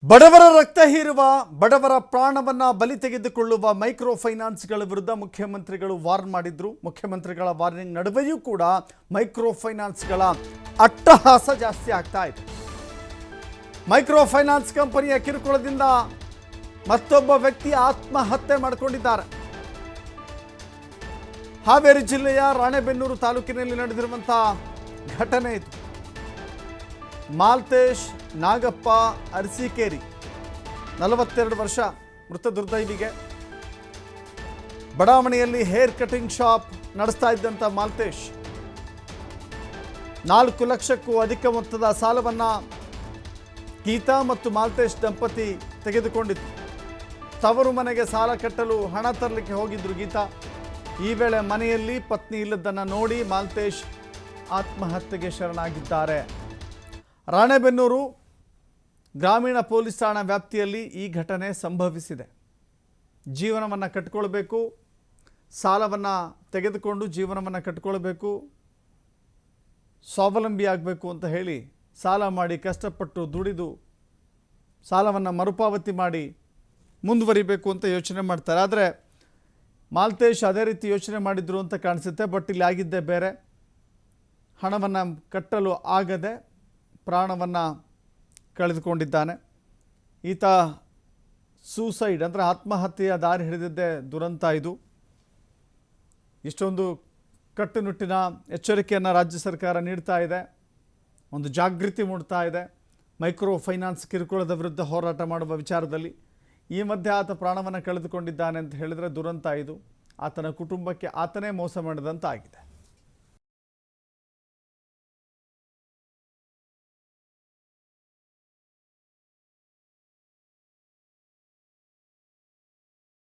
ಬಡವರ ರಕ್ತ ಹೀರುವ ಬಡವರ ಪ್ರಾಣವನ್ನ ಬಲಿ ತೆಗೆದುಕೊಳ್ಳುವ ಮೈಕ್ರೋ ಫೈನಾನ್ಸ್ಗಳ ವಿರುದ್ಧ ಮುಖ್ಯಮಂತ್ರಿಗಳು ವಾರ್ನ್ ಮಾಡಿದ್ರು. ಮುಖ್ಯಮಂತ್ರಿಗಳ ವಾರ್ನಿಂಗ್ ನಡುವೆಯೂ ಕೂಡ ಮೈಕ್ರೋ ಫೈನಾನ್ಸ್ಗಳ ಅಟ್ಟಹಾಸ ಜಾಸ್ತಿ ಆಗ್ತಾ ಇದೆ. ಮೈಕ್ರೋ ಫೈನಾನ್ಸ್ ಕಂಪನಿಯ ಕಿರುಕುಳದಿಂದ ಮತ್ತೊಬ್ಬ ವ್ಯಕ್ತಿ ಆತ್ಮಹತ್ಯೆ ಮಾಡಿಕೊಂಡಿದ್ದಾರೆ. ಹಾವೇರಿ ಜಿಲ್ಲೆಯ ರಾಣೆಬೆನ್ನೂರು ತಾಲೂಕಿನಲ್ಲಿ ನಡೆದಿರುವಂತಹ ಘಟನೆ ಇದು. ಮಾಲ್ತೇಶ್ ನಾಗಪ್ಪ ಅರಸೀಕೇರಿ 42 ವರ್ಷ ಮೃತ ದುರ್ದೈವಿಗೆ. ಬಡಾವಣೆಯಲ್ಲಿ ಹೇರ್ ಕಟಿಂಗ್ ಶಾಪ್ ನಡೆಸ್ತಾ ಇದ್ದಂಥ ಮಾಲ್ತೇಶ್ 4 ಲಕ್ಷಕ್ಕೂ ಅಧಿಕ ಮೊತ್ತದ ಸಾಲವನ್ನು ಗೀತಾ ಮತ್ತು ಮಾಲ್ತೇಶ್ ದಂಪತಿ ತೆಗೆದುಕೊಂಡಿತ್ತು. ತವರು ಮನೆಗೆ ಸಾಲ ಕಟ್ಟಲು ಹಣ ತರಲಿಕ್ಕೆ ಹೋಗಿದ್ರು ಗೀತಾ. ಈ ವೇಳೆ ಮನೆಯಲ್ಲಿ ಪತ್ನಿ ಇಲ್ಲದನ್ನು ನೋಡಿ ಮಾಲ್ತೇಶ್ ಆತ್ಮಹತ್ಯೆಗೆ ಶರಣಾಗಿದ್ದಾರೆ. ರಾಣೆಬೆನ್ನೂರು ಗ್ರಾಮೀಣ ಪೊಲೀಸ್ ಠಾಣಾ ವ್ಯಾಪ್ತಿಯಲ್ಲಿ ಈ ಘಟನೆ ಸಂಭವಿಸಿದೆ. ಜೀವನವನ್ನು ಕಟ್ಟಿಕೊಳ್ಬೇಕು, ಸಾಲವನ್ನು ತೆಗೆದುಕೊಂಡು ಜೀವನವನ್ನು ಕಟ್ಟಿಕೊಳ್ಬೇಕು, ಸ್ವಾವಲಂಬಿ ಆಗಬೇಕು ಅಂತ ಹೇಳಿ ಸಾಲ ಮಾಡಿ ಕಷ್ಟಪಟ್ಟು ದುಡಿದು ಸಾಲವನ್ನು ಮರುಪಾವತಿ ಮಾಡಿ ಮುಂದುವರಿಬೇಕು ಅಂತ ಯೋಚನೆ ಮಾಡ್ತಾರೆ. ಆದರೆ ಮಾಲ್ತೇಶ್ ಅದೇ ರೀತಿ ಯೋಚನೆ ಮಾಡಿದ್ರು ಅಂತ ಕಾಣಿಸುತ್ತೆ. ಬಟ್ ಇಲ್ಲಿ ಆಗಿದ್ದೇ ಬೇರೆ. ಹಣವನ್ನು ಕಟ್ಟಲು ಆಗದೆ ಪ್ರಾಣವನ್ನು ಕಳೆದುಕೊಂಡಿದ್ದಾನೆ. ಈತ ಸೂಸೈಡ್ ಅಂದರೆ ಆತ್ಮಹತ್ಯೆಯ ದಾರಿ ಹಿಡಿದಿದ್ದೇ ದುರಂತ ಇದು. ಇಷ್ಟೊಂದು ಕಟ್ಟುನಿಟ್ಟಿನ ಎಚ್ಚರಿಕೆಯನ್ನು ರಾಜ್ಯ ಸರ್ಕಾರ ನೀಡ್ತಾ ಇದೆ, ಒಂದು ಜಾಗೃತಿ ಮೂಡ್ತಾ ಇದೆ ಮೈಕ್ರೋ ಫೈನಾನ್ಸ್ ಕಿರುಕುಳದ ವಿರುದ್ಧ ಹೋರಾಟ ಮಾಡುವ ವಿಚಾರದಲ್ಲಿ. ಈ ಮಧ್ಯೆ ಆತ ಪ್ರಾಣವನ್ನು ಕಳೆದುಕೊಂಡಿದ್ದಾನೆ ಅಂತ ಹೇಳಿದರೆ ದುರಂತ ಇದು. ಆತನ ಕುಟುಂಬಕ್ಕೆ ಆತನೇ ಮೋಸ ಮಾಡಿದಂತಾಗಿದೆ.